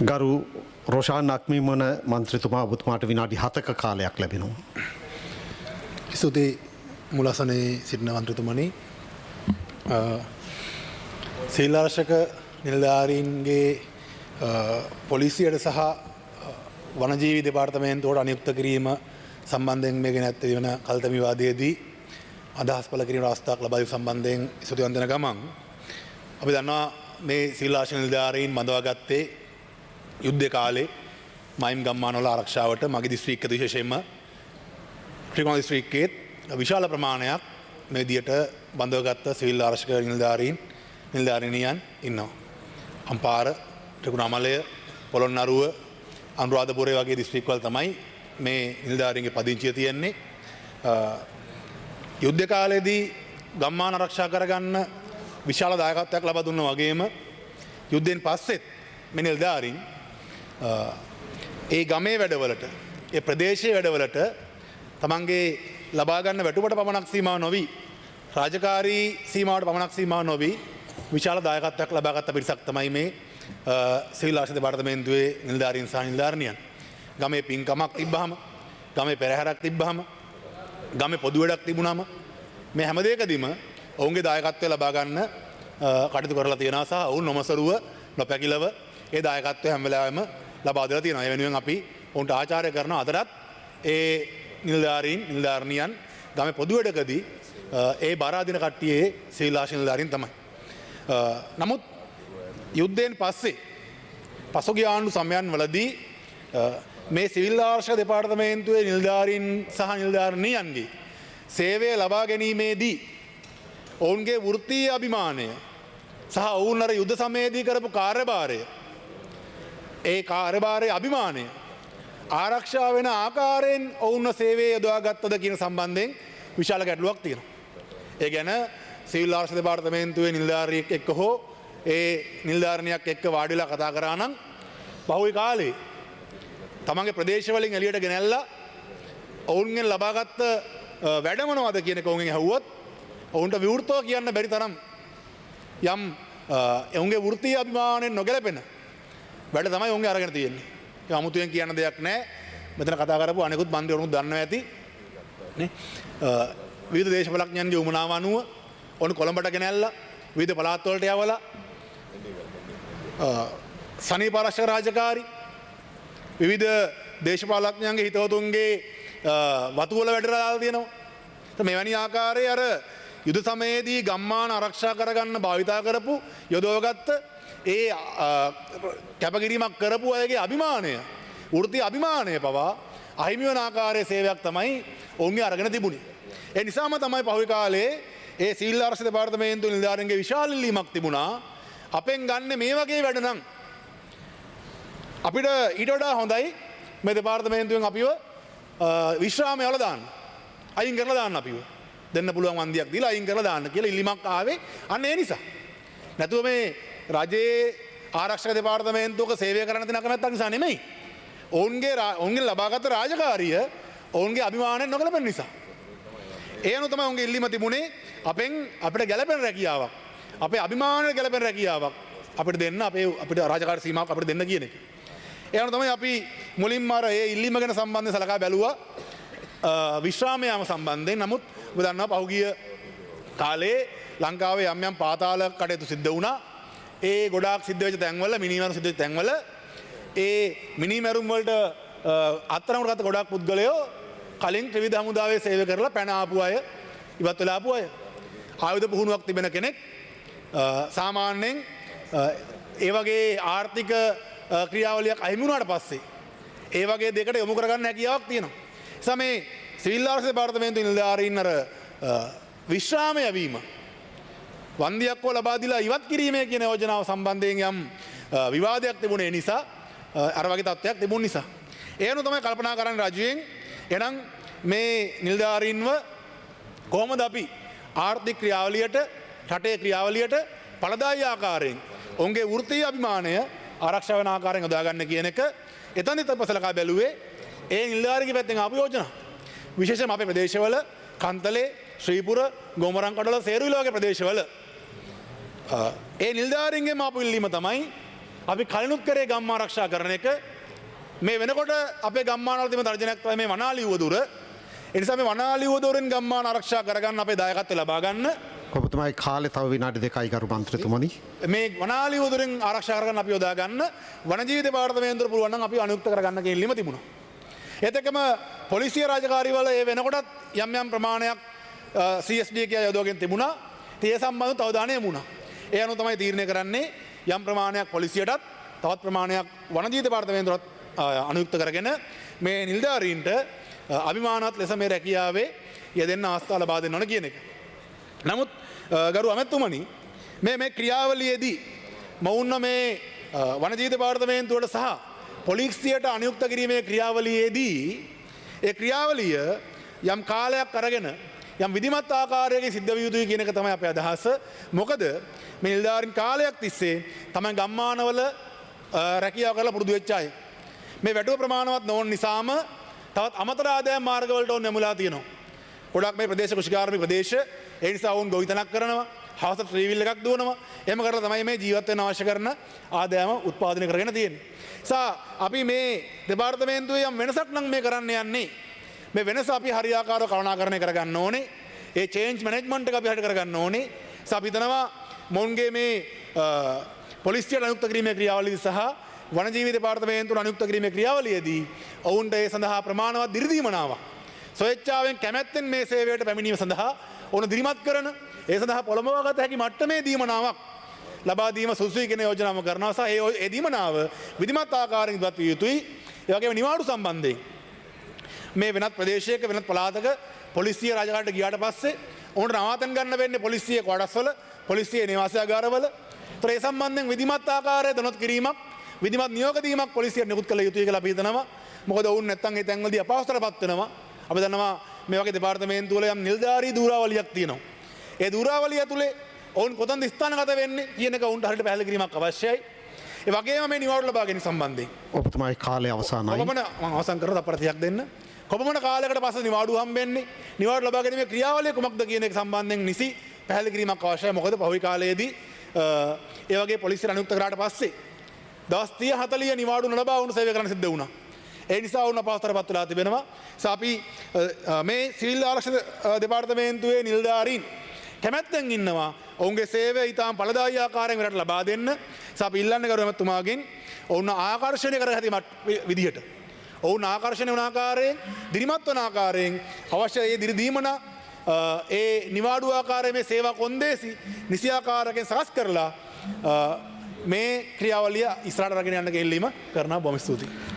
ගරු රොෂාන් අක්මීමන මන්ත්‍රතුමා ඔබතුමාට විනාඩි 7ක කාලයක් ලැබෙනවා. ස්තුතියි මුලසනේ සිටින මන්ත්‍රතුමනි. සීලාරක්ෂක නිලධාරීන්ගේ පොලිසියට සහ වනජීවි දෙපාර්තමේන්තුවට අනියුක්ත කිරීම සම්බන්ධයෙන් මේ ගෙන ඇත්තේ වෙන කල්තම විවාදයේදී අදහස් පළ කිරීමේ අවස්ථාවක් ලබා දීම සම්බන්ධයෙන් ස්තුතිවන්ත වෙන ගමන් අපි දන්නවා මේ සීලාරක්ෂක නිලධාරීන් බඳවාගත්තේ යුද්ධ කාලේ මයිම් ගම්මානවල ආරක්ෂාවට මගේ දිස්ත්‍රික්කයේ විශේෂයෙන්ම ත්‍රිකෝණ දිස්ත්‍රික්කයේ විශාල ප්‍රමාණයක් මේ දියට බඳවගත්ත සිවිල් ආරක්ෂක නිලධාරීනියන් ඉන්නවා. අම්පාර, ත්‍රිකුණාමලය, පොළොන්නරුව, අනුරාධපුරය වගේ දිස්ත්‍රික්කවල තමයි මේ නිලධාරීන්ගේ පදිංචිය තියෙන්නේ. යුද්ධ කාලේදී ගම්මාන ආරක්ෂා කරගන්න විශාල දායකත්වයක් ලබා දුන්නා වගේම යුද්ධෙන් පස්සෙත් මේ නිලධාරීන් ඒ ගමේ වැඩවලට ඒ ප්‍රදේශයේ වැඩවලට තමන්ගේ ලබා ගන්න වැටුපට පමණක් සීමා නොවි රාජකාරී සීමාවට පමණක් සීමා නොවි විශාල දායකත්වයක් ලබාගත් පිරිසක් තමයි මේ සිවිල් ආරක්ෂක දෙපාර්තමේන්තුවේ නිලධාරීන් සහ නිලධාරණියන්. ගමේ පින්කමක් තිබ්බහම, ගමේ පෙරහැරක් තිබ්බහම, ගමේ පොදු වැඩක් තිබුණාම මේ හැම දෙයකදීම ඔවුන්ගේ දායකත්වය ලබා ගන්න කටයුතු කරලා තියෙනවා සහ ඔවුන් නොමසරුව නොපැකිලව ඒ දායකත්වය හැම වෙලාවෙම ලබා දෙලා තියෙනවා. ඒ වෙනුවෙන් අපි ඔවුන්ට ආචාර්ය කරන අතරත් ඒ නිලධාරීන් ගමේ පොදු වැඩකදී ඒ බාර අදින කට්ටියේ සිවිල් ආරක්ෂක නිලධාරීන් තමයි. නමුත් යුද්ධයෙන් පස්සේ පසුගිය ආණ්ඩු සමයන් වලදී මේ සිවිල් ආරක්ෂක දෙපාර්තමේන්තුවේ නිලධාරීන් සහ නිලධාරණියන්ගේ සේවය ලබා ගැනීමේදී ඔවුන්ගේ වෘත්තීය අභිමානය සහ ඔවුන් අර යුද්ධ සමයේදී කරපු කාර්යභාරය ඒ කාර්යභාරයේ අභිමානය ආරක්ෂා වෙන ආකාරයෙන් ඔවුන්ව සේවයේ යොදවා ගත්තද කියන සම්බන්ධයෙන් විශාල ගැටලුවක් තියෙනවා. ඒ ගැන සිවිල් ආරක්ෂක දෙපාර්තමේන්තුවේ නිලධාරියෙක් එක්ක හෝ ඒ නිලධාරණියක් එක්ක වාඩි වෙලා කතා කරා නම් පහුගිය කාලේ තමන්ගේ ප්‍රදේශවලින් එළියට ගෙනල්ලා ඔවුන්ගෙන් ලබාගත් වැඩ මොනවද කියන එක ඔවුන්ගෙන් අහුවොත් ඔවුන්ට විවෘතව කියන්න බැරි තරම් යම් ඔවුන්ගේ වෘත්තීය අභිමානයෙන් නොගැලපෙන වැඩ තමයි ඔවුන්ගේ අරගෙන තියෙන්නේ. ඒ අමුතුවෙන් කියන්න දෙයක් නැහැ. මෙතන කතා කරපු අනෙකුත් මන්ත්‍රීවරුත් දන්නවා ඇති. නේ? විවිධ දේශපාලඥයන්ගේ උමනාව අනුව ඔන්න කොළඹට ගෙනල්ලා විවිධ පළාත් වලට යවලා සනීප ආරක්ෂක රාජකාරී විවිධ දේශපාලඥයන්ගේ හිතවතුන්ගේ වතු වල වැඩ දාලා තියෙනවා. මෙවැනි ආකාරයේ අර යුද සමයේදී ගම්මාන ආරක්ෂා කරගන්න භාවිතා කරපු යොදවගත්ත ඒ කැපකිරීමක් කරපු අයගේ අභිමානය වෘත්තීය අභිමානය පවා අහිමි වන ආකාරයේ සේවයක් තමයි ඔවුන්ගේ අරගෙන තිබුණේ. ඒ නිසාම තමයි පහුගිය කාලේ ඒ සිවිල් ආරක්ෂක දෙපාර්තමේන්තුවේ නිලධාරීන්ගේ විශාල ඉල්ලීමක් තිබුණා. අපෙන් ගන්න මේ වගේ වැඩ නම් අපිට ඊට වඩා හොඳයි මේ දෙපාර්තමේන්තුවෙන් අපිව විශ්‍රාමය වල දාන්න. අයින් කරලා දාන්න අපිව. දෙන්න පුළුවන් වන්දියක් දීලා අයින් කරලා දාන්න කියලා ඉල්ලීමක් ආවේ අන්න ඒ නිසා. නැතුව මේ රජයේ ආරක්ෂක දෙපාර්තමේන්තුවක සේවය කරන්න තියෙන අකමැත්තක් නිසා නෙමෙයි. ඔවුන්ගේ ලබාගත් රාජකාරිය ඔවුන්ගේ අභිමානයෙන් නොගැලපෙන නිසා. ඒ අනුව තමයි ඔවුන්ගේ ඉල්ලීම තිබුණේ අපිට ගැලපෙන රැකියාවක්. අපේ අභිමානයට ගැලපෙන රැකියාවක් අපිට දෙන්න අපිට රාජකාරී සීමාවක් අපිට දෙන්න කියන එක. ඒ අනුව තමයි අපි මුලින්ම අර ඒ ඉල්ලීම ගැන සම්බන්ධව සලකා බැලුවා විශ්‍රාම යාම සම්බන්ධයෙන්. නමුත් ඔබ දන්නවා පහුගිය කාලේ ලංකාවේ යම් යම් පාතාල කටයුතු සිද්ධ වුණා. ඒ ගොඩාක් සිද්ධ වෙච්ච තැන්වල මිනිමැරුම් සිද්ධ වෙච්ච තැන්වල ඒ මිනිමැරුම් වලට අත්තරමට ගත ගොඩාක් පුද්ගලයෝ කලින් ත්‍රිවිධ හමුදාවේ සේවය කරලා පැන ආපු අය ඉවත් වෙලා ආපු අය. ආයුධ පුහුණුවක් තිබෙන කෙනෙක් සාමාන්‍යයෙන් ඒ වගේ ආර්ථික ක්‍රියාවලියක් අහිමි වුණාට පස්සේ ඒ වගේ දෙයකට යොමු කරගන්න හැකියාවක් තියෙනවා. එසා මේ සිවිල් ආරක්ෂක දෙපාර්තමේන්තුවේ නිලධාරීන් අර විශ්‍රාම යැවීම වන්දියක් හෝ ලබා දීලා ඉවත් කිරීමේ කියන යෝජනාව සම්බන්ධයෙන් යම් විවාදයක් තිබුණේ නිසා අර වගේ තත්ත්වයක් තිබුණ නිසා ඒ අනුව තමයි කල්පනා කරන්නේ රජයෙන් එහෙනම් මේ නිලධාරීන්ව කොහොමද අපි ආර්ථික ක්‍රියාවලියට රටේ ක්‍රියාවලියට ඵලදායී ආකාරයෙන් ඔවුන්ගේ වෘත්තීය අභිමානය ආරක්ෂා වෙන ආකාරයෙන් යොදාගන්න කියන එක එතනදිත් අපි සලකා බැලුවේ ඒ නිලධාරීන්ගේ පැත්තෙන් ආපු යෝජනා. විශේෂයෙන්ම අපේ ප්‍රදේශවල කන්තලේ, ශ්‍රීපුර, ගෝමරන්කඩවල, සේරුවිල වගේ ප්‍රදේශවල ඒ නිලධාරීන්ගේ ආපු ඉල්ලීම තමයි අපි කලිනුත් කරේ ගම් ආරක්ෂා කරන එක මේ වෙනකොට අපේ ගම්මානවල තිබෙන තර්ජනයක් තමයි මේ වනාලියුව දුර. ඒ නිසා මේ වනාලියුව දොරෙන් ගම්මාන ආරක්ෂා කරගන්න අපේ දායකත්වය ලබා ගන්න. ඔබතුමායි කාලේ තව විනාඩි 2යි ගරු මන්ත්‍රතුමනි. මේ වනාලියුව දොරෙන් ආරක්ෂා කරගන්න අපි යොදා ගන්න වනජීවි දෙපාර්තමේන්තුවට පුළුවන් නම් අපි අනුයුක්ත කරගන්න කියන ඉල්ලීම තිබුණා. ඒත් එක්කම පොලිසිය රාජකාරිවල ඒ වෙනකොටත් යම් යම් ප්‍රමාණයක් CSD කියා යොදවගෙන තිබුණා. ඒ සම්බන්ධව තව දාණය යමුණා. ඒ අනුව තමයි තීරණය කරන්නේ යම් ප්‍රමාණයක් පොලිසියටත් තවත් ප්‍රමාණයක් වනජීවි දෙපාර්තමේන්තුවට අනුයුක්ත කරගෙන මේ නිලධාරීන්ට අභිමානවත් ලෙස මේ රැකියාවේ යෙදෙන්න අවස්ථාව ලබා දෙන්න ඕන කියන එක. නමුත් ගරු ඇමැතුමනි මේ ක්‍රියාවලියේදී මොවුන්න මේ වනජීවි දෙපාර්තමේන්තුවට සහ පොලිසියට අනුයුක්ත කිරීමේ ක්‍රියාවලියේදී ඒ ක්‍රියාවලිය යම් කාලයක් අරගෙන යම් විධිමත් ආකාරයකින් සිද්ධ විය යුතුයි කියන එක තමයි අපේ අදහස. මොකද මේ නිලධාරීන් කාලයක් තිස්සේ තමයි ගම්මානවල රැකියාව කරලා පුරුදු වෙච්ච අය. මේ වැටුව ප්‍රමාණවත් නොවන නිසාම තවත් අමතර ආදායම් මාර්ගවලට ඔවුන් යමුලා තියෙනවා. ගොඩක් මේ ප්‍රදේශ කෘෂිකාර්මික ප්‍රදේශ ඒ නිසා ඔවුන් ගොවිතැනක් කරනවා, හවසට ට්‍රීවිල් එකක් දුවනවා. එහෙම කරලා තමයි මේ ජීවත් වෙන්න අවශ්‍ය කරන ආදායම උත්පාදනය කරගෙන තියෙන්නේ. අපි මේ දෙපාර්තමේන්තුවේ යම් වෙනසක් නම් මේ කරන්න යන්නේ. මේ වෙනස අපි හරියාකාරව කළමනාකරණය කරගන්න ඕනේ. ඒ චේන්ජ් මැනේජ්මන්ට් එක අපි හරියට කරගන්න ඕනේ. අපි හිතනවා මොවුන්ගේ මේ පොලිසියට අනුයුක්ත කිරීමේ ක්‍රියාවලිය සහ වනජීවි දෙපාර්තමේන්තුවට අනුයුක්ත කිරීමේ ක්‍රියාවලියේදී ඔවුන්ට ඒ සඳහා ප්‍රමාණවත් දිරිදීමනාවක් ස්වේච්ඡාවෙන් කැමැත්තෙන් මේ සේවයට පැමිණීම සඳහා ඔවුන් දිරිමත් කරන ඒ සඳහා පොළඹවාගත හැකි මට්ටමේ දීමනාවක් ලබා දීම සුදුසුයි කියන යෝජනාව කරනවා. සහ ඒ දීමනාව විධිමත් ආකාරයෙන් ඉවත් විය යුතුයි. ඒ වගේම නිවාඩු සම්බන්ධයෙන් මේ වෙනත් ප්‍රදේශයක වෙනත් පළාතක පොලිසිය රාජකාරියට ගියාට පස්සේ ඔවුන්ට නවාතැන් ගන්න වෙන්නේ පොලිසිය කොටස්වල පොලිසිය නිවාසාගාරවල. ඒ සම්බන්ධයෙන් විධිමත් ආකාරයේ දනොත් කිරීමක් විධිමත් නියෝග දීමක් පොලිසියට නිකුත් කළ යුතුයි කියලා අපි හිතනවා. මොකද ඔවුන් නැත්තම් ඒ තැන්වලදී අපහසුතාවටපත් වෙනවා. අපි දන්නවා මේ වගේ දෙපාර්තමේන්තු වල යම් නිලධාරී දූරාවලියක් තියෙනවා. ඒ දූරාවලිය ඇතුලේ ඔවුන් කොතනද ස්ථානගත වෙන්නේ කියන එක ඔවුන්ට හරියට පැහැදිලි කිරීමක් අවශ්‍යයි. ඒ වගේම මේ නිවාඩු ලබා ගැනීම සම්බන්ධයෙන් ඔබතුමායි කාලය අවසానයි. කොපමණ මම අවසන් කරලා තප්පර 30ක් දෙන්න. කොපමණ කාලයකට පස්සේ නිවාඩු හම්බෙන්නේ? නිවාඩු ලබා ගැනීමේ ක්‍රියාවලිය කුමක්ද කියන එක සම්බන්ධයෙන් නිසි පැහැදිලි කිරීමක් අවශ්‍යයි. මොකද පහුගිය කාලයේදී ඒ වගේ පොලිසියට අනුයුක්ත කරාට පස්සේ දවස් 30-40 නිවාඩු නොලබා වුණු සේවය කරන්න සිද්ධ වුණා. ඒ නිසා වුණ අපහසුතාවටපත් වෙලා තිබෙනවා. අපි මේ සිවිල් ආරක්ෂක දෙපාර්තමේන්තුවේ නිලධාරීන් කැමැත්තෙන් ඉන්නවා ඔවුන්ගේ සේවය ඊටාම් ඵලදායී ආකාරයෙන් මෙරට ලබා දෙන්න. අපි ඉල්ලන්නේ ගරු එතුමාගෙන් ඔවුන් ආකර්ෂණය කර හැකි විදිහට ඔවුන් ආකර්ෂණය වන ආකාරයෙන් දිරිමත් වන ආකාරයෙන් අවශ්‍ය ඒ දිරිදීමන ඒ නිවාඩු ආකාරයේ මේ සේවා කොන්දේසි නිසියාකාරයෙන් සකස් කරලා මේ ක්‍රියාවලිය ඉස්සරහට රගෙන යන්න ගෙල්ලීම කරනවා. බොහොම ස්තුතියි.